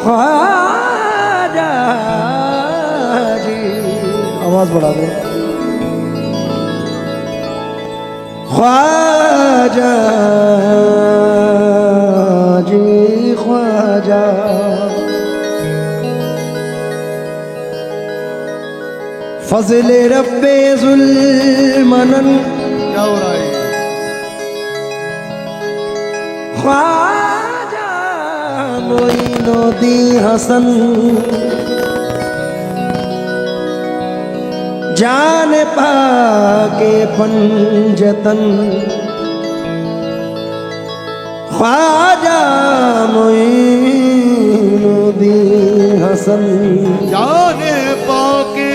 ख्वाजा जी, आवाज बढ़ा दो। ख्वाजा जी ख्वाजा, फज़ले रब्बे ज़ुल्मनन। क्या हो रहा है? ख्वाजा मोइनुद्दीन हसन, जान पाके पंजतन। ख्वाजा मोइनुद्दीन हसन, जाने पाके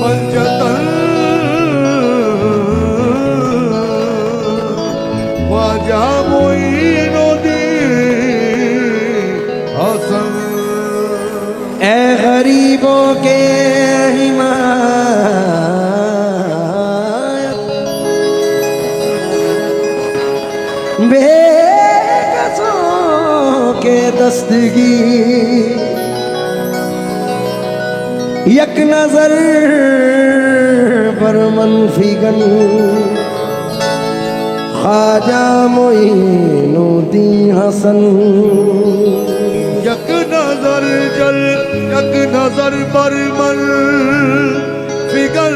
पंजतन। ख्वाजा मोइनुद्दीन हसन, ए गरीबों के हिमायत, बेकसों के दस्तगी, यक नजर पर मनफिगन। ख्वाजा मोइनुद्दीन हसन, यक नजर जल यक नजर पर मन फिगर।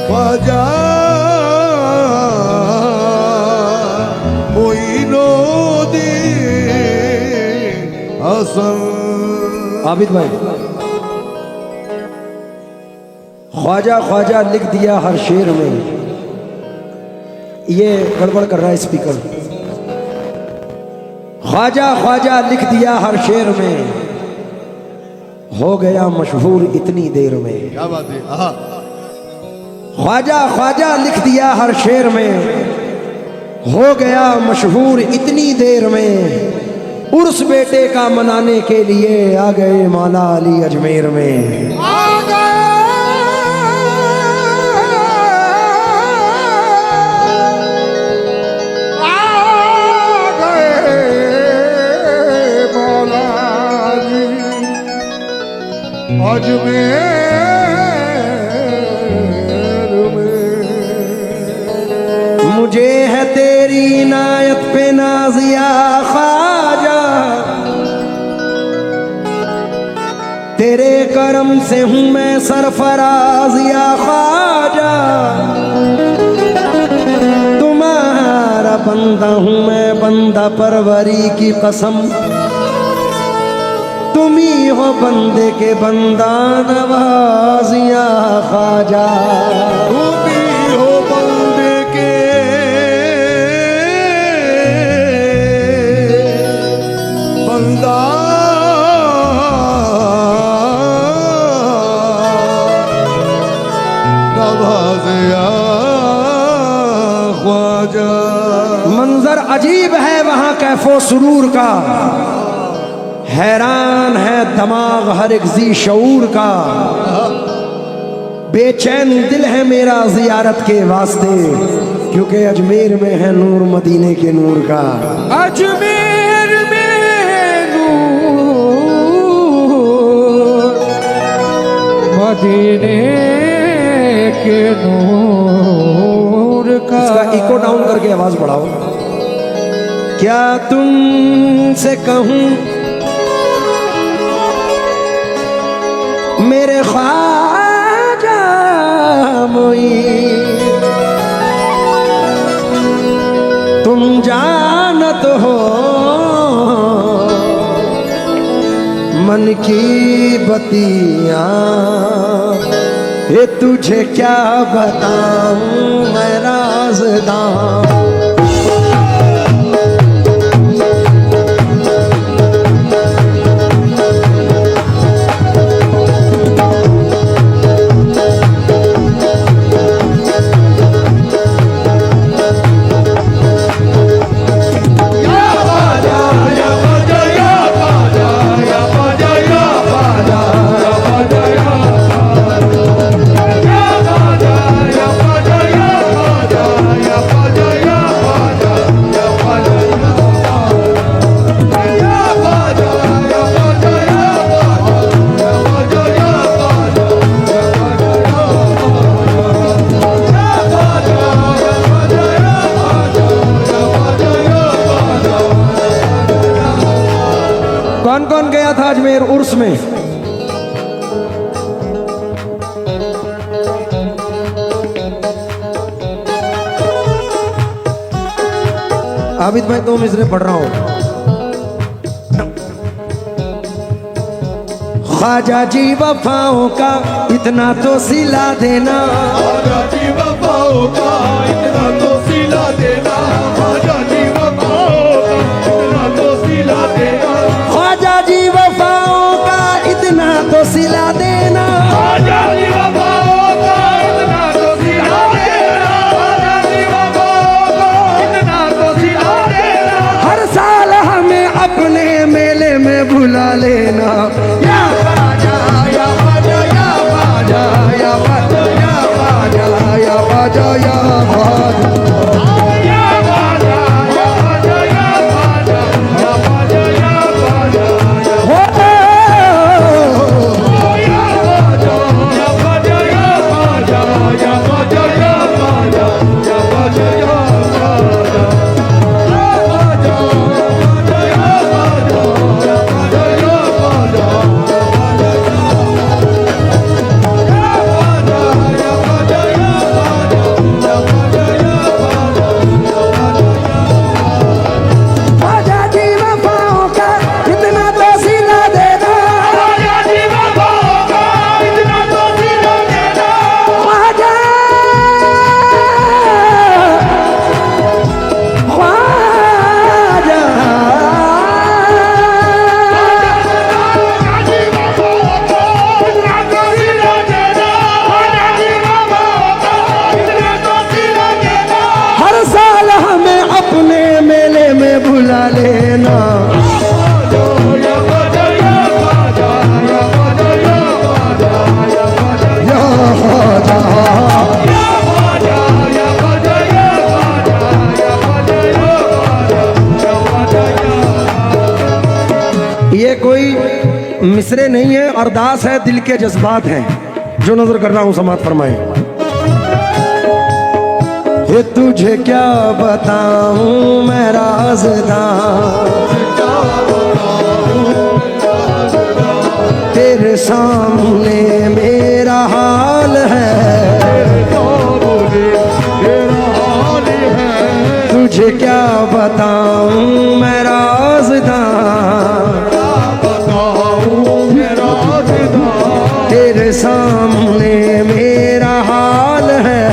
ख्वाजा मोइनुद्दीन हसन। आबिद भाई, ख्वाजा ख्वाजा लिख दिया हर शेर में। ये गड़बड़ कर रहा है स्पीकर। ख्वाजा ख्वाजा लिख दिया हर शेर में, हो गया मशहूर इतनी देर में। क्या बात है? आहा। ख्वाजा ख्वाजा लिख दिया हर शेर में, हो गया मशहूर इतनी देर में। उर्स बेटे का मनाने के लिए आ गए मौला अली अजमेर में। अजमेर में मुझे है तेरी इनायत पे नाज़िया ख्वाजा, तेरे करम से हूँ मैं सरफराज या ख्वाजा। तुम्हारा बंदा हूँ मैं, बंदा परवरी की कसम, तुम ही हो बंदे के बंदा नवाज या ख्वाजा। तुम ही हो बंदे के बंदा नवाज़िया ख्वाजा। मंजर अजीब है वहां कैफो सुरूर का, हैरान है दिमाग हर एक जी शऊर का। बेचैन दिल है मेरा जियारत के वास्ते, क्योंकि अजमेर में है नूर मदीने के नूर का। अजमेर में नूर मदीने के नूर का। इसका इको डाउन करके आवाज बढ़ाओ। क्या तुमसे कहूं मेरे ख्वाजा मोईन, तुम जानत हो मन की बतियां, ये तुझे क्या बताऊं मैं राज़दां। कौन कौन गया था अजमेर उर्स में? आबिद भाई तो मिसरे पढ़ रहा हूं। ख्वाजा जी वफाओं का इतना तो सिला देना, ख्वाजा जी वफाओं का इतना तो सिला देना, ख्वाजा जी वफाओं का इतना तो सिला देना, ख्वाजा जी वफाओं का इतना तो सिला देना, ख्वाजा जी वफाओं का इतना तो सिला देना, ख्वाजा जी वफाओं का इतना तो सिला देना। हर साल हमें अपने मेले में बुला लेना। या ख्वाजा या ख्वाजा या ख्वाजा या ख्वाजा या ख्वाजा या ख्वाजा या ख्वाजा। मिसरे नहीं है, अरदास है, दिल के जज्बात हैं जो नजर कर रहा हूं, समात फरमाए। ये तुझे क्या बताऊं मैं राज़दां, तेरे सामने मेरा हाल है, तुझे क्या बताऊं मैं राज़दां, तेरे सामने मेरा हाल है,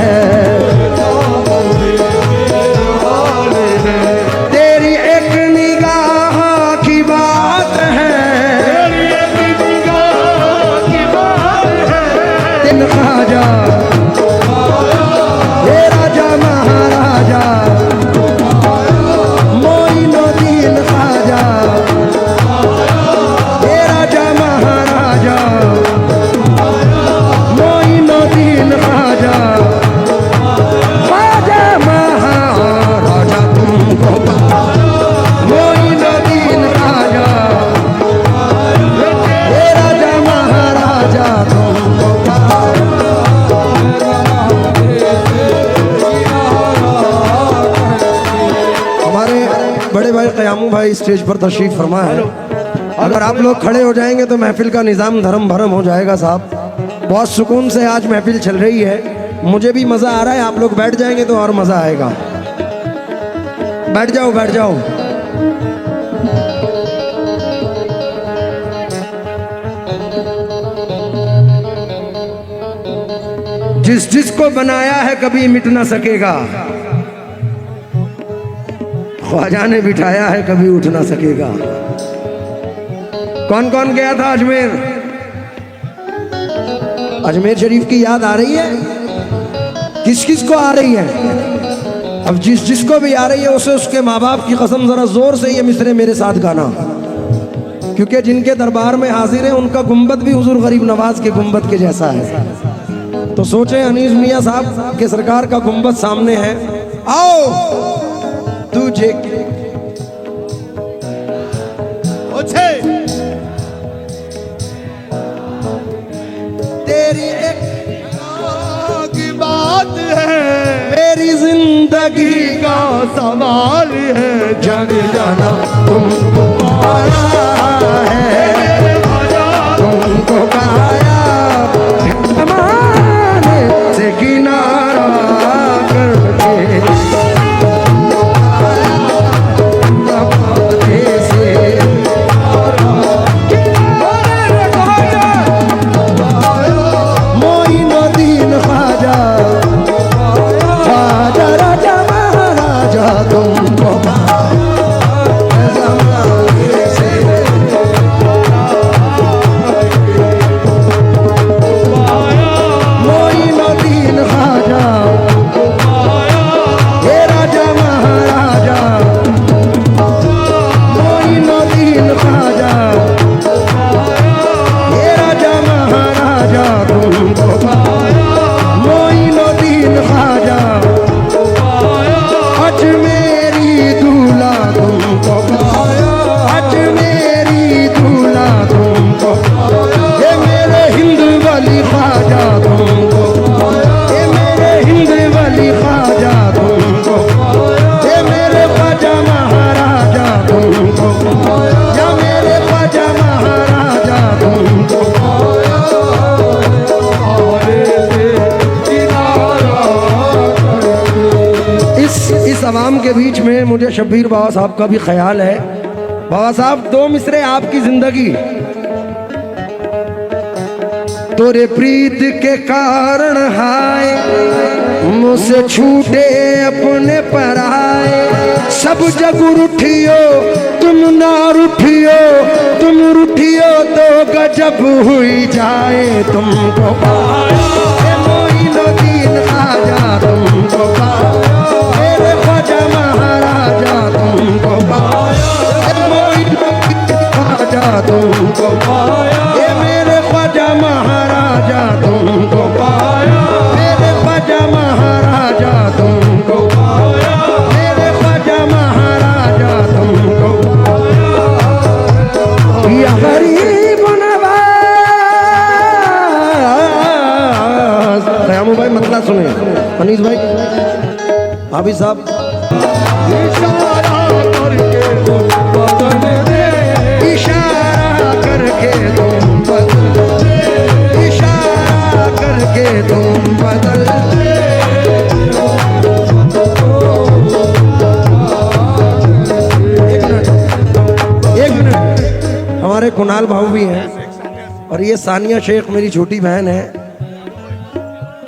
तेरी एक निगाह की बात है, दिन ख्वाजा ये राजा महाराजा मोइनुद्दीन ख्वाजा, ये राजा महाराजा मोइनुद्दीन ख्वाजा, ख्वाजा महाराजा तुमको मोइनुद्दीन ख्वाजा, ये राजा महाराजा तुमको। हमारे बड़े भाई क़यामू भाई स्टेज पर तशरीफ फरमा है। अगर आप लोग खड़े हो जाएंगे तो महफिल का निज़ाम धर्म भरम हो जाएगा साहब। बहुत सुकून से आज महफिल चल रही है, मुझे भी मज़ा आ रहा है। आप लोग बैठ जाएंगे तो और मज़ा आएगा। बैठ जाओ बैठ जाओ। जिस जिसको बनाया है कभी मिट ना सकेगा, ख्वाजा ने बिठाया है कभी उठ ना सकेगा। कौन कौन गया था अजमेर? अजमेर शरीफ की याद आ रही है? किस किस को आ रही है? अब जिस जिसको भी आ रही है उसे उसके माँ बाप की कसम जरा जोर से ये मिसरे मेरे साथ गाना, क्योंकि जिनके दरबार में हाजिर है उनका गुंबद भी हुजूर गरीब नवाज के गुंबद के जैसा है। तो सोचें अनीस मियाँ साहब के सरकार का गुंबद सामने है। आओ तुझे तेरी एक की बात है, मेरी जिंदगी का सवाल है, जाने जाना तुमको पाया है, तुमको पाया जमाने से किनारा करके, मोइनुद्दीन ख्वाजा ख्वाजा राजा महाराजा तुमको जमाने से मोइनुद्दीन ख्वाजा ये राजा महाराजा मोइनुद्दीन ख्वाजा ये राजा महाराजा तुमको मोइनुद्दीन ख्वाजा अजमेरी दूल्हा तुमको अजमेरी दूल्हा तुमको, ये मेरे हिंद वाली ख्वाजा तुमको, ये मेरे हिंद वाली ख्वाजा तुमको, ये मेरे ख्वाजा महाराजा तुमको, या मेरे ख्वाजा महाराजा तुमको। इस अवाम के बीच में मुझे शब्बीर बाबा साहब का भी ख्याल है। बाबा साहब दो मिसरे आपकी जिंदगी, तोरे प्रीत के कारण हाय मुझसे छूटे अपने पराए, सब जग रूठियो तुम ना रूठियो, तुम रूठियो तो गजब हुई जाए, तुमको पाया मोइनुद्दीन ख्वाजा तुमको पाया, मेरे ख्वाजा महाराजा तुमको पाया, मोइनुद्दीन ख्वाजा तुमको पाया, ये मेरे ख्वाजा महाराजा तुमको पाया, मेरे ख्वाजा महाराजा तुमको पाया, मेरे ख्वाजा महाराजा तुमको पाया। या गरीब अनीस भाई, हाफिज साहब, इशारा करके तुम बदल दे, इशारा करके तुम बदल दे, इशारा करके तुम बदल दे। एक मिनट, हमारे कुणाल बाबू भी हैं और ये सानिया शेख मेरी छोटी बहन है,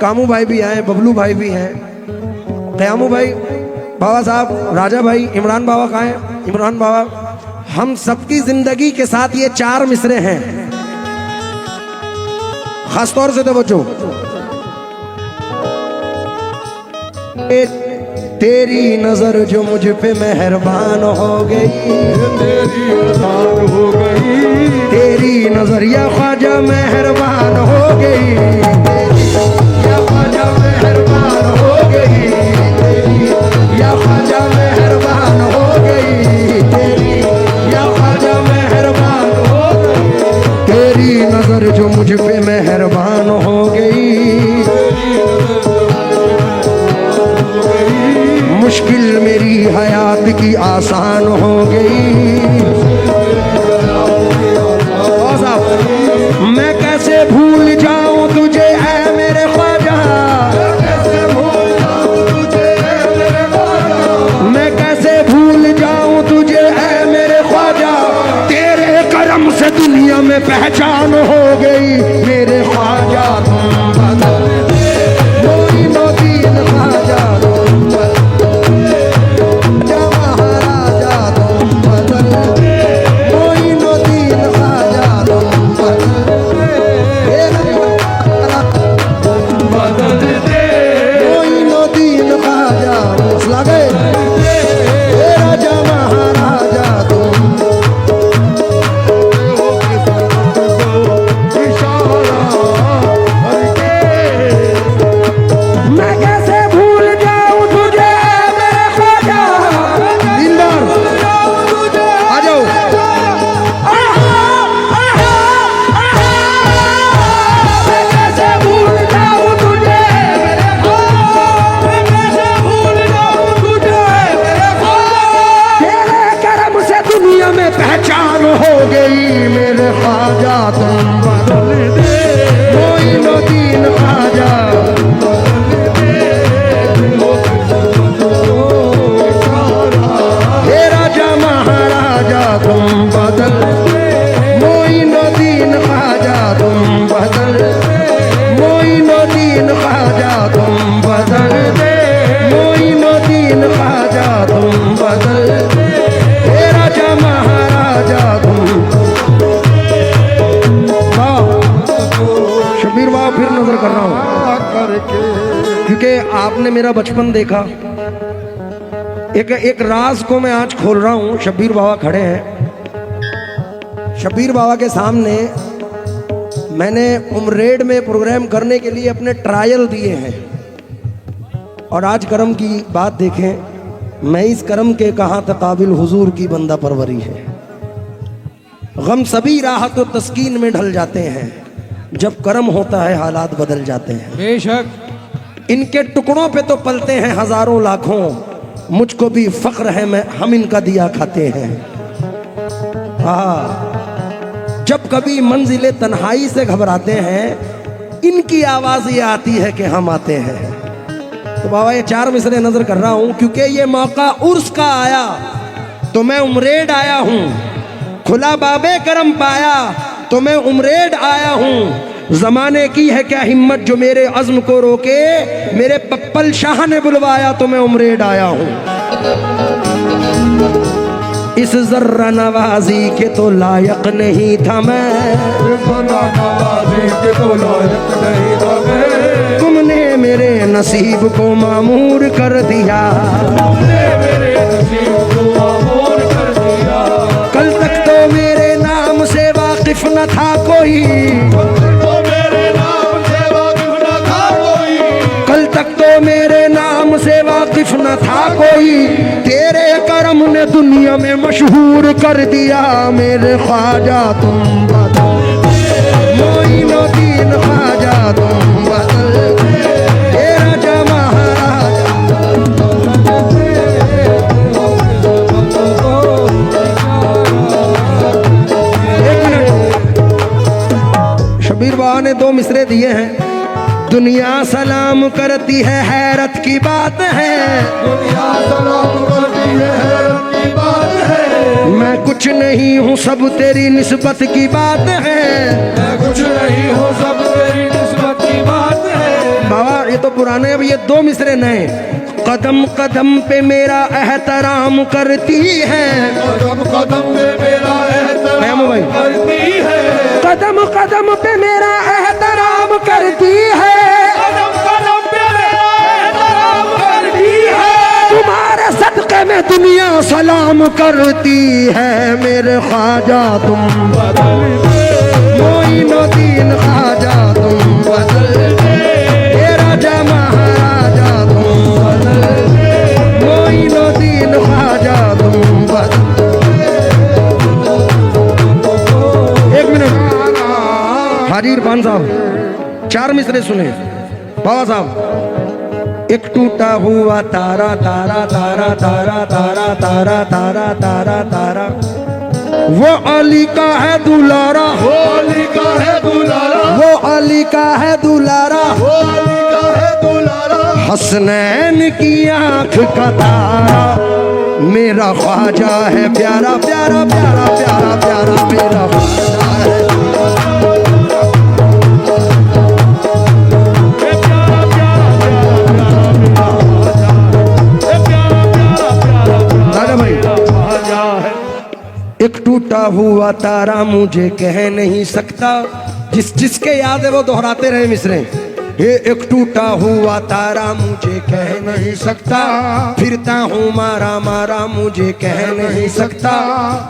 कामू भाई भी आए, बबलू भाई भी हैं, कयामू भाई, बाबा साहब, राजा भाई, इमरान बाबा कहाँ हैं? इमरान बाबा, हम सबकी जिंदगी के साथ ये 4 मिसरे हैं, खासतौर से तो बच्चों, तेरी नजर जो मुझ पे मेहरबान हो गई, तेरी आसान हो गई, तेरी नजर या ख्वाजा मेहरबान हो गई, तेरी या ख्वाजा मेहरबान हो गई, तेरी या ख्वाजा मेहरबान हो गई, तेरी या ख्वाजा मेहरबान हो गई, तेरी नजर जो मुझ पे मेहरबान हो गई, मुश्किल मेरी हयात की आसान हो गई। मैं कैसे भूल जाऊं तुझे ऐ मेरे ख्वाजा, मैं कैसे भूल जाऊं तुझे ऐ मेरे ख्वाजा, तेरे करम से दुनिया में पहचान हो गई, मेरे ख्वाजा तुम बदल दे, मोइनुद्दीन ख्वाजा तुम बदल दे, या महाराजा तुम बदल दे, मोइनुद्दीन ख्वाजा तुम बदल दे, मोइनुद्दीन ख्वाजा हौसला गए, राजा महाराजा तुम इशारा करके मैं कैसे भूल जाऊं तुझे मेरे ख्वाजा, दिलदार आ जाओ, मैं कैसे भूल जाऊं तुझे मेरे ख्वाजा, मैं कैसे भूल जाऊं तुझे मेरे ख्वाजा, तेरे करम से दुनिया में पहचान हो गई, मेरे ख्वाजा तुम बदल दे, मोइनुद्दीन ख्वाजा हे राजा महाराजा तुम बदल दे, मोइनुद्दीन ख्वाजा तुम बदल दे, मोइनुद्दीन ख्वाजा तुम बदल दे, मोइनुद्दीन ख्वाजा तुम बदल दे, हे राजा महाराजा तुम। शबीर बाबा फिर नजर कर रहा हूँ करके क्योंकि आपने मेरा बचपन देखा, एक राज को मैं आज खोल रहा हूँ। शब्बीर बाबा खड़े हैं, शब्बीर बाबा के सामने मैंने उमरेड में प्रोग्राम करने के लिए अपने ट्रायल दिए हैं, और आज करम की बात देखें, मैं इस करम के कहाँ तक काबिल हुजूर की बंदा परवरी है। गम सभी राहत और तस्कीन में ढल जाते हैं, जब करम होता है हालात बदल जाते हैं। बेशक इनके टुकड़ों पे तो पलते हैं हजारों लाखों, मुझको भी फख्र है मैं हम इनका दिया खाते हैं। हाँ, जब कभी मंजिले तन्हाई से घबराते हैं, इनकी आवाज ये आती है कि हम आते हैं। तो बाबा ये 4 मिसरे नजर कर रहा हूं, क्योंकि ये मौका उर्स का आया तो मैं उमरेड आया हूं, खुला बाबे करम पाया तो मैं उमरेड आया हूं। जमाने की है क्या हिम्मत जो मेरे अज़्म को रोके, मेरे पप्पल शाह ने बुलवाया तो मैं उमरेड आया हूं। इस जर्रा नवाजी के तो लायक नहीं था मैं, नवाजी के तो लायक नहीं था मैं, तुमने मेरे नसीब को मामूर कर दिया, तुमने मेरे नसीब को मामूर कर दिया। कल तक तो मेरे नाम से वाकिफ न था कोई, तो मेरे नाम से वाकिफ न था कोई, कल तक तो मेरे नाम से वाकिफ न था कोई, तेरे करम ने दुनिया में मशहूर कर दिया। मेरे ख्वाजा तुम बदल दे, मोइनुद्दीन ख्वाजा तुम बदल दे, हे राजा महाराजा दुनिया सलाम करती है, हैरत की बात है। दुनिया सलाम करती है, हैरत की बात है। मैं कुछ नहीं हूँ, सब तेरी निस्बत की बात है। मैं कुछ नहीं हूँ, सब तेरी निस्बत की बात है। बाबा ये तो पुराने, अब ये दो मिसरे नए। कदम कदम पे मेरा एहतराम करती है, कदम कदम पे मेरा एहतराम भाई। करती है। कदम कदम पे मेरा एहतराम करती है। कदम कदम पे मेरा एहतराम करती है। तुम्हारे सदक़े में दुनिया सलाम करती है। मेरे ख्वाजा तुम बदल दे, मोइनुद्दीन ख्वाजा तुम बदल दे। हे राजा महाराजा तुम बदल दे। मोइनुद्दीन ख्वाजा तुम बदल। एक मिनट हाजी इरफान साहब, 4 मिसरे सुने बाबा साहब। एक टूटा हुआ तारा तारा तारा तारा तारा तारा तारा तारा तारा, वो अली का है दुलारा, होली का है दुलारा, वो अली का है दुलारा। होली का है दुलारा। हसनैन की आंख का तारा, मेरा ख्वाजा है प्यारा प्यारा प्यारा प्यारा प्यारा, मेरा ख्वाजा है। दादा भाई, एक टूटा हुआ तारा मुझे कह नहीं सकता, जिसके याद है वो दोहराते रहे मिसरे। ये एक टूटा हुआ तारा मुझे कह नहीं सकता, फिरता हूँ मारा मारा मुझे कह नहीं सकता।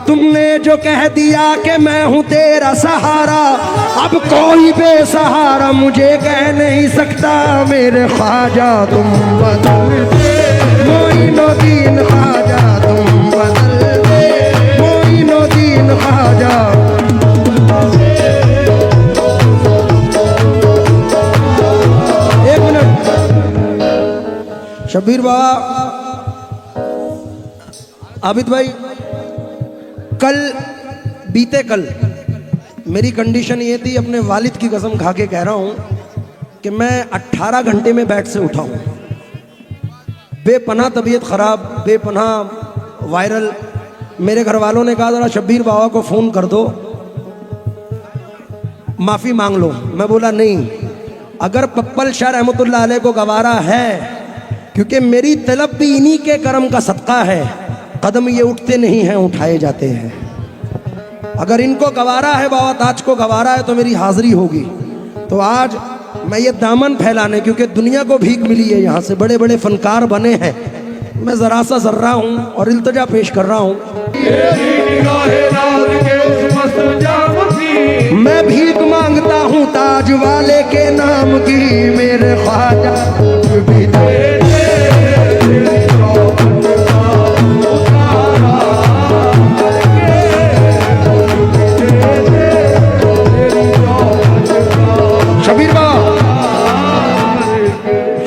तुमने जो कह दिया कि मैं हूँ तेरा सहारा, अब कोई बेसहारा मुझे कह नहीं सकता। मेरे ख्वाजा तुम बदल दे, मोइनुद्दीन ख्वाजा तुम बदल दे। मोइनुद्दीन ख्वाजा। शब्बीर बाबा, आबिद भाई, बीते कल मेरी कंडीशन ये थी, अपने वालिद की कसम खा के कह रहा हूँ कि मैं 18 घंटे में बेड से उठा हूँ। बेपनाह तबीयत ख़राब, बेपनाह वायरल। मेरे घर वालों ने कहा ज़रा शब्बीर बाबा को फ़ोन कर दो, माफ़ी मांग लो। मैं बोला नहीं, अगर पप्पल शाह रहमतुल्लाह अलैह को गवारा है, क्योंकि मेरी तलब भी इन्हीं के करम का सदका है, कदम ये उठते नहीं हैं उठाए जाते हैं। अगर इनको गवारा है, बाबा ताज को गवारा है, तो मेरी हाजिरी होगी। तो आज मैं ये दामन फैलाने, क्योंकि दुनिया को भीख मिली है, यहाँ से बड़े बड़े फनकार बने हैं, मैं ज़रा सा जर्रा हूँ और इल्तिजा पेश कर रहा हूँ। मैं भीख मांगता हूँ ताज वाले के नाम की, मेरे ख्वाजा भी दे।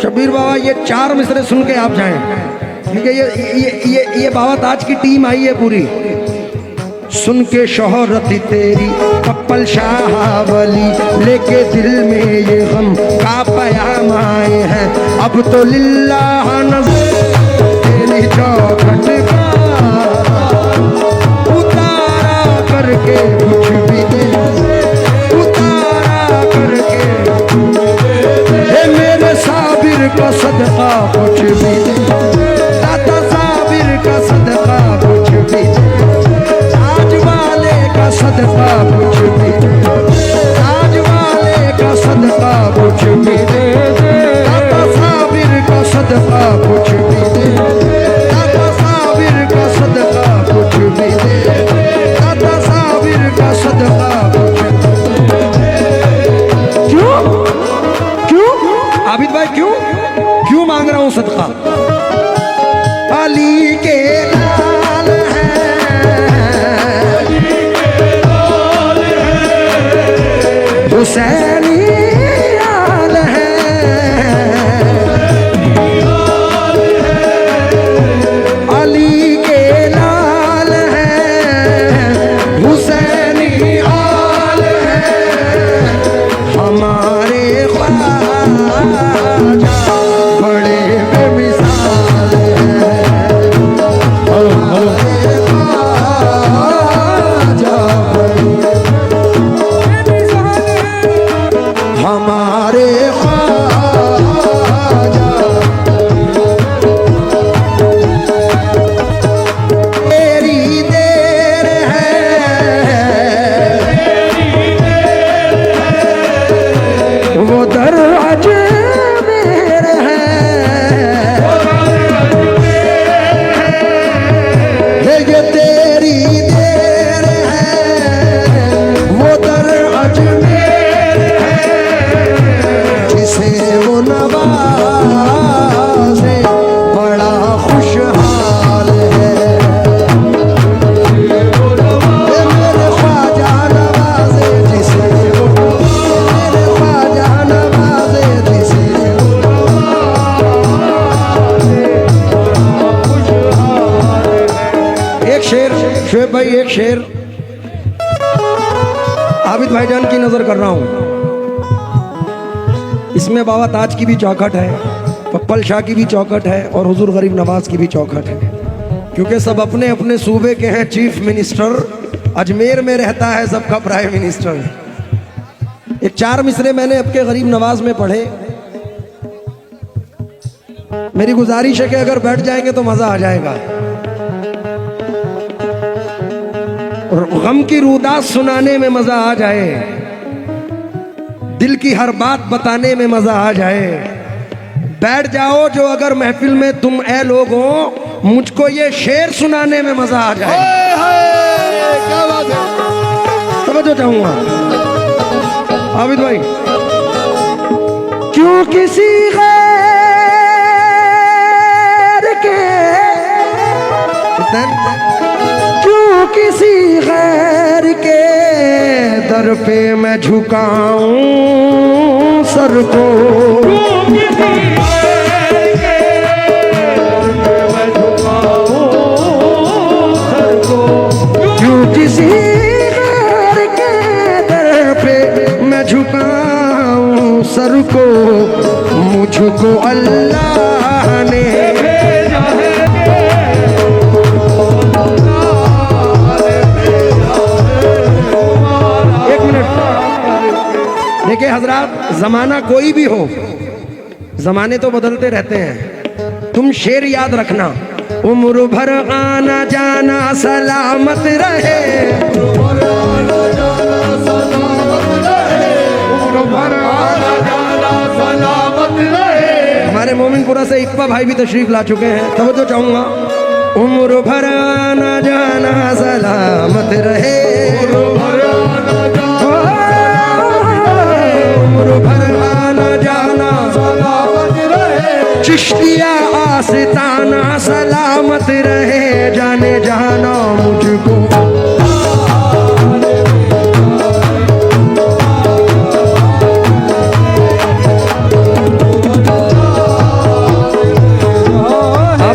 शब्बीर बाबा, ये 4 मिसरे सुन के आप जाएं, क्योंकि ये बाबा ताज की टीम आई है पूरी। सुन के शोहरत तेरी पप्पल शाह वली, लेके दिल में ये गम का पयाम आए हैं। अब तो लिल्लाह नज़र तेरी चौखट का उतारा करके कुछ भी दे, उतारा करके मेरे साबिर का सदका कुछ भी दे, दाता साबिर का सदका कुछ भी दे, ताज वाले का सदका कुछ भी दे, ताज वाले का सदका कुछ भी दे, दाता साबिर का सदका कुछ भी दे, दाता साबिर शेर, शोएब भाई एक शेर आबिद भाईजान की नजर कर रहा हूं। इसमें बाबा ताज की भी चौखट है, पप्पल शाह की भी चौखट है और हुजूर गरीब नवाज की भी चौखट है, क्योंकि सब अपने अपने सूबे के हैं चीफ मिनिस्टर। अजमेर में रहता है सबका प्राइम मिनिस्टर। एक 4 मिसरे मैंने आपके गरीब नवाज में पढ़े। मेरी गुजारिश है कि अगर बैठ जाएंगे तो मजा आ जाएगा। और गम की रूदास सुनाने में मजा आ जाए, दिल की हर बात बताने में मजा आ जाए। बैठ जाओ जो अगर महफिल में तुम ऐ लोग हो, मुझको ये शेर सुनाने में मजा आ जाए। क्या बात है। समझो चाहूंगा आबिद भाई, क्यों किसी गैर के, क्यों किसी गैर के दर पे मैं झुकाऊं सर को, क्यों किसी गैर के दर पे मैं झुकाऊं सर को, मुझको अल्लाह ने भेजा है। एक मिनट देखिए हजरात, जमाना कोई भी हो, जमाने तो बदलते रहते हैं। तुम शेर याद रखना, उम्र भर आना जाना सलामत रहे, उम्र भर आना जाना सलामत रहे। हमारे मोमिनपुरा से इक्बा भाई भी तशरीफ ला चुके हैं, तब तो चाहूंगा उम्र भर आना जाना सलामत रहे, उम्र भर आना जाना सलामत रहे। चिश्तिया आस्ताना सलामत रहे, जाने जाना मुझको